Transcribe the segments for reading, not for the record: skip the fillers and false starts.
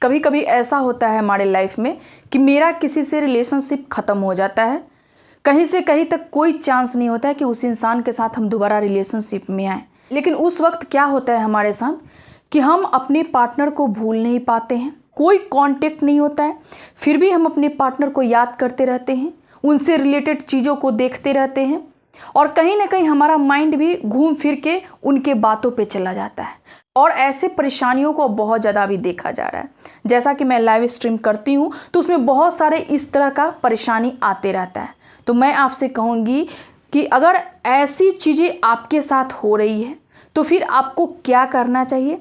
कभी कभी ऐसा होता है हमारे लाइफ में कि मेरा किसी से रिलेशनशिप ख़त्म हो जाता है। कहीं से कहीं तक कोई चांस नहीं होता है कि उस इंसान के साथ हम दोबारा रिलेशनशिप में आएँ। लेकिन उस वक्त क्या होता है हमारे साथ कि हम अपने पार्टनर को भूल नहीं पाते हैं, कोई कांटेक्ट नहीं होता है, फिर भी हम अपने पार्टनर को याद करते रहते हैं, उनसे रिलेटेड चीज़ों को देखते रहते हैं और कहीं ना कहीं हमारा माइंड भी घूम फिर के उनके बातों पे चला जाता है। और ऐसे परेशानियों को बहुत ज़्यादा अभी देखा जा रहा है। जैसा कि मैं लाइव स्ट्रीम करती हूँ तो उसमें बहुत सारे इस तरह का परेशानी आते रहता है। तो मैं आपसे कहूँगी कि अगर ऐसी चीज़ें आपके साथ हो रही है तो फिर आपको क्या करना चाहिए,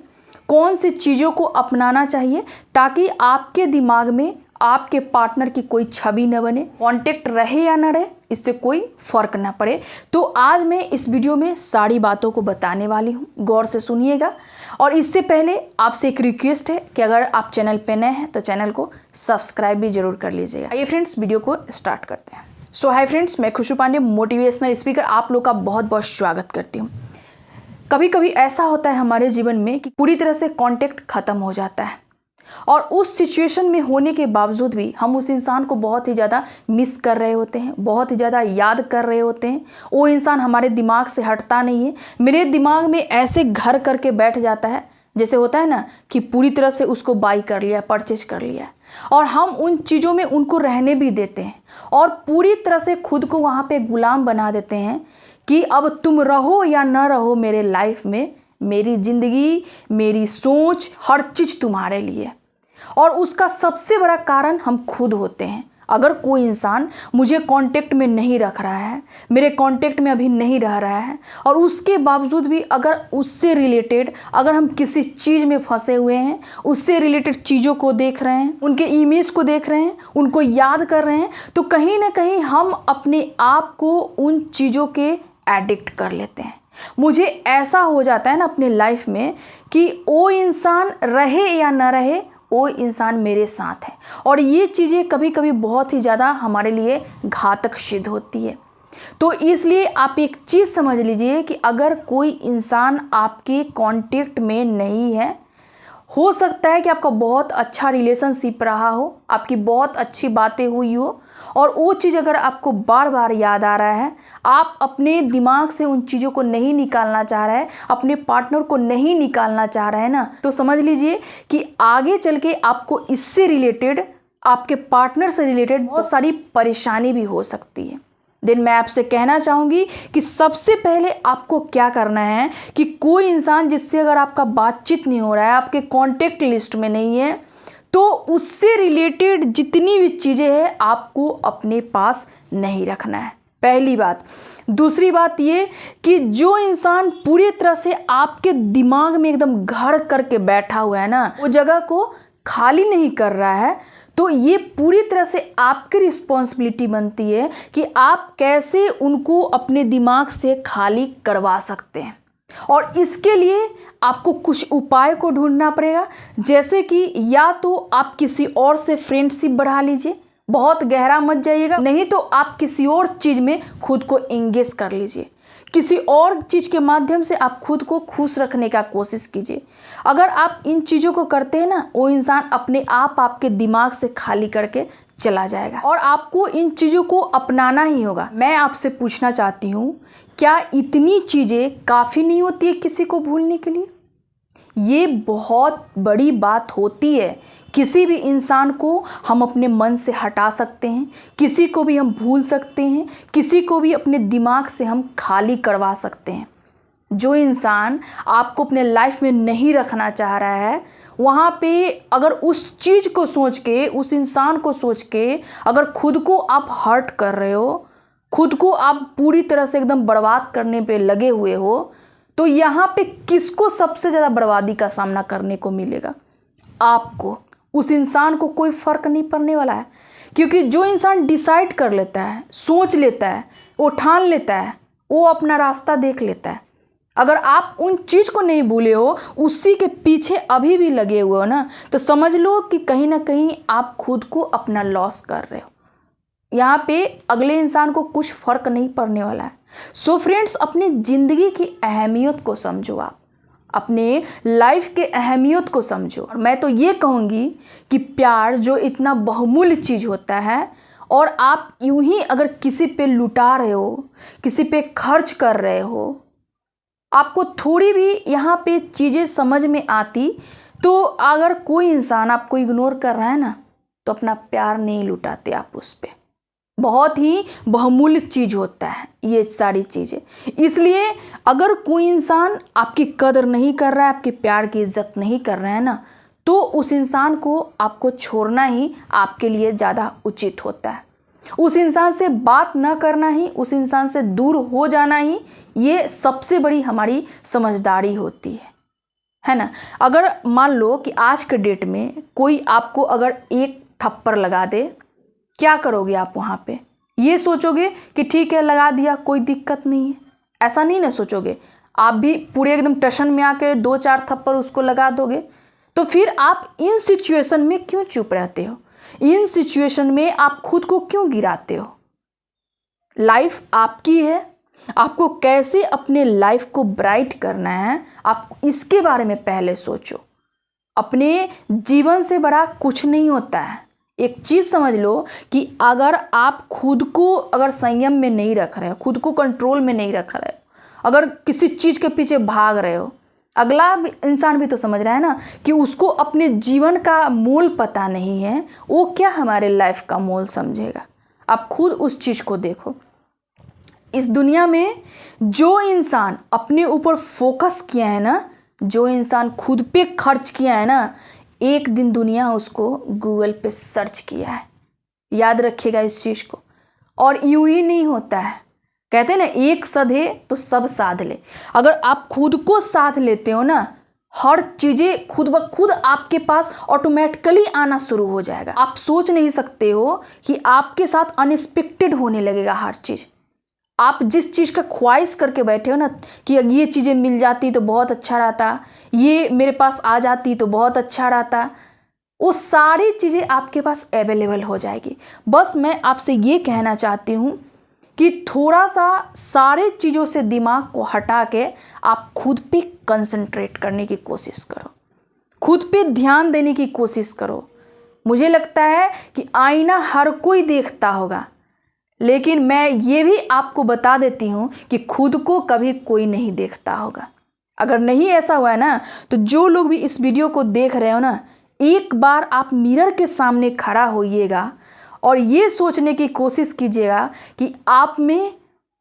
कौन सी चीज़ों को अपनाना चाहिए ताकि आपके दिमाग में आपके पार्टनर की कोई छवि न बने, कांटेक्ट रहे या न रहे, इससे कोई फ़र्क ना पड़े। तो आज मैं इस वीडियो में सारी बातों को बताने वाली हूँ, गौर से सुनिएगा। और इससे पहले आपसे एक रिक्वेस्ट है कि अगर आप चैनल पे नए हैं तो चैनल को सब्सक्राइब भी जरूर कर लीजिएगा। आइए फ्रेंड्स, वीडियो को स्टार्ट करते हैं। सो हाय फ्रेंड्स, मैं खुशबू पांडे, मोटिवेशनल स्पीकर, आप लोग का बहुत बहुत स्वागत करती हूँ। कभी कभी ऐसा होता है हमारे जीवन में कि पूरी तरह से कांटेक्ट ख़त्म हो जाता है और उस सिचुएशन में होने के बावजूद भी हम उस इंसान को बहुत ही ज़्यादा मिस कर रहे होते हैं, बहुत ही ज़्यादा याद कर रहे होते हैं। वो इंसान हमारे दिमाग से हटता नहीं है, मेरे दिमाग में ऐसे घर करके बैठ जाता है जैसे होता है ना कि पूरी तरह से उसको बाई कर लिया, परचेज कर लिया। और हम उन चीज़ों में उनको रहने भी देते हैं और पूरी तरह से खुद को वहाँ पे गुलाम बना देते हैं कि अब तुम रहो या ना रहो मेरे लाइफ में, मेरी ज़िंदगी, मेरी सोच, हर चीज़ तुम्हारे लिए। और उसका सबसे बड़ा कारण हम खुद होते हैं। अगर कोई इंसान मुझे कांटेक्ट में नहीं रख रहा है, मेरे कांटेक्ट में अभी नहीं रह रहा है और उसके बावजूद भी अगर उससे रिलेटेड अगर हम किसी चीज़ में फंसे हुए हैं, उससे रिलेटेड चीज़ों को देख रहे हैं, उनके इमेज को देख रहे हैं, उनको याद कर रहे हैं, तो कहीं ना कहीं हम अपने आप को उन चीज़ों के एडिक्ट कर लेते हैं। मुझे ऐसा हो जाता है ना अपने लाइफ में कि वो इंसान रहे या ना रहे, वो इंसान मेरे साथ है। और ये चीज़ें कभी कभी बहुत ही ज़्यादा हमारे लिए घातक सिद्ध होती है। तो इसलिए आप एक चीज़ समझ लीजिए कि अगर कोई इंसान आपके कांटेक्ट में नहीं है, हो सकता है कि आपका बहुत अच्छा रिलेशनशिप रहा हो, आपकी बहुत अच्छी बातें हुई हो और वो चीज़ अगर आपको बार बार याद आ रहा है, आप अपने दिमाग से उन चीज़ों को नहीं निकालना चाह रहे हैं, अपने पार्टनर को नहीं निकालना चाह रहे हैं ना, तो समझ लीजिए कि आगे चल के आपको इससे रिलेटेड, आपके पार्टनर से रिलेटेड बहुत सारी परेशानी भी हो सकती है। देन मैं आपसे कहना चाहूँगी कि सबसे पहले आपको क्या करना है कि कोई इंसान जिससे अगर आपका बातचीत नहीं हो रहा है, आपके कांटेक्ट लिस्ट में नहीं है, तो उससे रिलेटेड जितनी भी चीज़ें हैं आपको अपने पास नहीं रखना है, पहली बात। दूसरी बात ये कि जो इंसान पूरी तरह से आपके दिमाग में एकदम घर करके बैठा हुआ है ना, वो जगह को खाली नहीं कर रहा है, तो ये पूरी तरह से आपकी रिस्पॉन्सिबिलिटी बनती है कि आप कैसे उनको अपने दिमाग से खाली करवा सकते हैं। और इसके लिए आपको कुछ उपाय को ढूंढना पड़ेगा, जैसे कि या तो आप किसी और से फ्रेंडशिप बढ़ा लीजिए, बहुत गहरा मत जाइएगा, नहीं तो आप किसी और चीज़ में खुद को एंगेज कर लीजिए, किसी और चीज़ के माध्यम से आप खुद को खुश रखने का कोशिश कीजिए। अगर आप इन चीज़ों को करते हैं ना, वो इंसान अपने आप आपके दिमाग से खाली करके चला जाएगा और आपको इन चीज़ों को अपनाना ही होगा। मैं आपसे पूछना चाहती हूँ, क्या इतनी चीज़ें काफ़ी नहीं होती है किसी को भूलने के लिए? ये बहुत बड़ी बात होती है। किसी भी इंसान को हम अपने मन से हटा सकते हैं, किसी को भी हम भूल सकते हैं, किसी को भी अपने दिमाग से हम खाली करवा सकते हैं। जो इंसान आपको अपने लाइफ में नहीं रखना चाह रहा है, वहाँ पे अगर उस चीज़ को सोच के, उस इंसान को सोच के अगर खुद को आप हर्ट कर रहे हो, खुद को आप पूरी तरह से एकदम बर्बाद करने पे लगे हुए हो, तो यहाँ पे किसको सबसे ज़्यादा बर्बादी का सामना करने को मिलेगा? आपको। उस इंसान को कोई फ़र्क नहीं पड़ने वाला है, क्योंकि जो इंसान डिसाइड कर लेता है, सोच लेता है, वो ठान लेता है, वो अपना रास्ता देख लेता है। अगर आप उन चीज़ को नहीं भूले हो, उसी के पीछे अभी भी लगे हुए हो ना, तो समझ लो कि कहीं ना कहीं आप खुद को अपना लॉस कर रहे हो। यहाँ पे अगले इंसान को कुछ फ़र्क नहीं पड़ने वाला है। सो फ्रेंड्स, अपनी ज़िंदगी की अहमियत को समझो। अपने लाइफ के अहमियत को समझो। और मैं तो ये कहूँगी कि प्यार जो इतना बहुमूल्य चीज़ होता है, और आप यूं ही अगर किसी पे लुटा रहे हो, किसी पे खर्च कर रहे हो, आपको थोड़ी भी यहाँ पे चीज़ें समझ में आती, तो अगर कोई इंसान आपको इग्नोर कर रहा है ना, तो अपना प्यार नहीं लुटाते आप उस पर। बहुत ही बहुमूल्य चीज़ होता है ये सारी चीज़ें। इसलिए अगर कोई इंसान आपकी कदर नहीं कर रहा है, आपके प्यार की इज्जत नहीं कर रहा है ना, तो उस इंसान को आपको छोड़ना ही आपके लिए ज़्यादा उचित होता है। उस इंसान से बात ना करना ही, उस इंसान से दूर हो जाना ही, ये सबसे बड़ी हमारी समझदारी होती है ना। अगर मान लो कि आज के डेट में कोई आपको अगर एक थप्पड़ लगा दे, क्या करोगे आप वहाँ पे? ये सोचोगे कि ठीक है लगा दिया, कोई दिक्कत नहीं है, ऐसा नहीं ना सोचोगे। आप भी पूरे एकदम टशन में आके 2-4 थप्पड़ उसको लगा दोगे। तो फिर आप इन सिचुएशन में क्यों चुप रहते हो? इन सिचुएशन में आप खुद को क्यों गिराते हो? लाइफ आपकी है, आपको कैसे अपने लाइफ को ब्राइट करना है, आप इसके बारे में पहले सोचो। अपने जीवन से बड़ा कुछ नहीं होता है। एक चीज़ समझ लो कि अगर आप खुद को अगर संयम में नहीं रख रहे हो, खुद को कंट्रोल में नहीं रख रहे हो, अगर किसी चीज़ के पीछे भाग रहे हो, अगला इंसान भी तो समझ रहा है ना कि उसको अपने जीवन का मोल पता नहीं है, वो क्या हमारे लाइफ का मोल समझेगा। आप खुद उस चीज़ को देखो। इस दुनिया में जो इंसान अपने ऊपर फोकस किया है ना, जो इंसान खुद पे खर्च किया है ना, एक दिन दुनिया उसको गूगल पे सर्च किया है। याद रखिएगा इस चीज़ को। और यूं ही नहीं होता है, कहते हैं ना एक सधे तो सब साध ले। अगर आप खुद को साथ लेते हो ना, हर चीज़ें खुद ब खुद आपके पास ऑटोमेटिकली आना शुरू हो जाएगा। आप सोच नहीं सकते हो कि आपके साथ अनएक्सपेक्टेड होने लगेगा हर चीज़। आप जिस चीज़ का ख्वाहिश करके बैठे हो ना कि ये चीज़ें मिल जाती तो बहुत अच्छा रहता, ये मेरे पास आ जाती तो बहुत अच्छा रहता, वो सारी चीज़ें आपके पास अवेलेबल हो जाएगी। बस मैं आपसे ये कहना चाहती हूँ कि थोड़ा सा सारे चीज़ों से दिमाग को हटा के आप खुद पे कंसंट्रेट करने की कोशिश करो, खुद पे ध्यान देने की कोशिश करो। मुझे लगता है कि आईना हर कोई देखता होगा, लेकिन मैं ये भी आपको बता देती हूँ कि खुद को कभी कोई नहीं देखता होगा। अगर नहीं ऐसा हुआ है ना, तो जो लोग भी इस वीडियो को देख रहे हो ना, एक बार आप मिरर के सामने खड़ा होइएगा और ये सोचने की कोशिश कीजिएगा कि आप में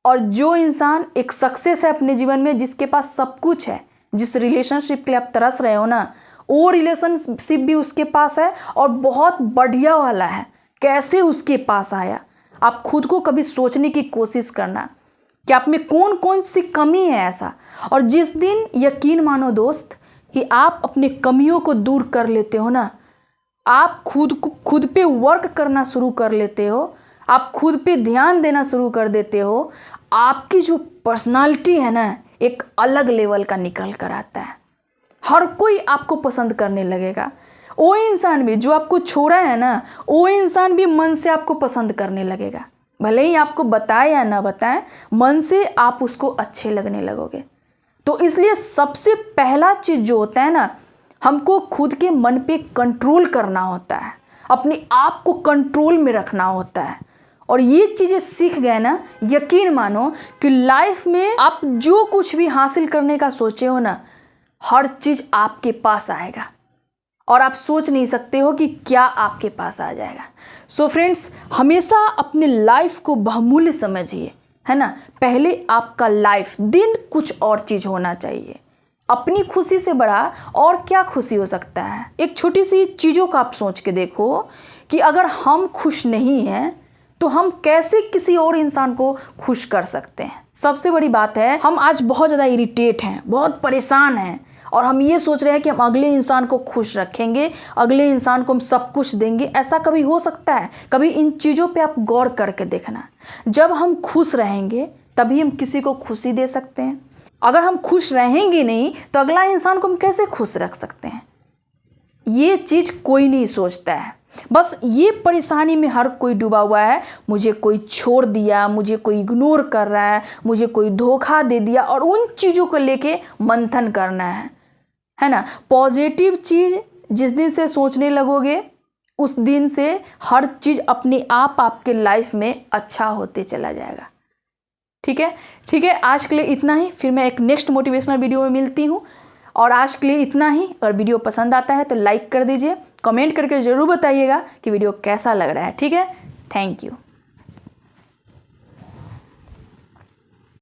और जो इंसान एक सक्सेस है अपने जीवन में, जिसके पास सब कुछ है, जिस रिलेशनशिप के लिए आप तरस रहे हो ना, वो रिलेशनशिप भी उसके पास है और बहुत बढ़िया वाला है। कैसे उसके पास आया? आप खुद को कभी सोचने की कोशिश करना कि आप में कौन कौन सी कमी है ऐसा। और जिस दिन यकीन मानो दोस्त कि आप अपने कमियों को दूर कर लेते हो ना, आप खुद पे वर्क करना शुरू कर लेते हो, आप खुद पे ध्यान देना शुरू कर देते हो, आपकी जो पर्सनालिटी है ना, एक अलग लेवल का निकल कर आता है। हर कोई आपको पसंद करने लगेगा। वो इंसान भी जो आपको छोड़ा है ना, वो इंसान भी मन से आपको पसंद करने लगेगा। भले ही आपको बताए या ना बताए, मन से आप उसको अच्छे लगने लगोगे। तो इसलिए सबसे पहला चीज़ जो होता है ना, हमको खुद के मन पे कंट्रोल करना होता है, अपने आप को कंट्रोल में रखना होता है। और ये चीज़ें सीख गए ना, यकीन मानो कि लाइफ में आप जो कुछ भी हासिल करने का सोचे हो ना, हर चीज़ आपके पास आएगा और आप सोच नहीं सकते हो कि क्या आपके पास आ जाएगा। सो फ्रेंड्स, हमेशा अपने लाइफ को बहुमूल्य समझिए, है ना। पहले आपका लाइफ दिन कुछ और चीज़ होना चाहिए। अपनी खुशी से बड़ा और क्या खुशी हो सकता है। एक छोटी सी चीज़ों का आप सोच के देखो कि अगर हम खुश नहीं हैं तो हम कैसे किसी और इंसान को खुश कर सकते हैं। सबसे बड़ी बात है, हम आज बहुत ज़्यादा इरिटेट हैं, बहुत परेशान हैं, और हम ये सोच रहे हैं कि हम अगले इंसान को खुश रखेंगे, अगले इंसान को हम सब कुछ देंगे। ऐसा कभी हो सकता है? कभी इन चीज़ों पे आप गौर करके देखना। जब हम खुश रहेंगे तभी हम किसी को खुशी दे सकते हैं। अगर हम खुश रहेंगे नहीं तो अगला इंसान को हम कैसे खुश रख सकते हैं? ये चीज़ कोई नहीं सोचता है। बस ये परेशानी में हर कोई डूबा हुआ है, मुझे कोई छोड़ दिया, मुझे कोई इग्नोर कर रहा है, मुझे कोई धोखा दे दिया, और उन चीज़ों को लेके मंथन करना है। है ना। पॉजिटिव चीज़ जिस दिन से सोचने लगोगे उस दिन से हर चीज़ अपने आप आपके लाइफ में अच्छा होते चला जाएगा। ठीक है, ठीक है, आज के लिए इतना ही। फिर मैं एक नेक्स्ट मोटिवेशनल वीडियो में मिलती हूँ। और आज के लिए इतना ही। अगर वीडियो पसंद आता है तो लाइक कर दीजिए, कमेंट करके ज़रूर बताइएगा कि वीडियो कैसा लग रहा है। ठीक है, थैंक यू।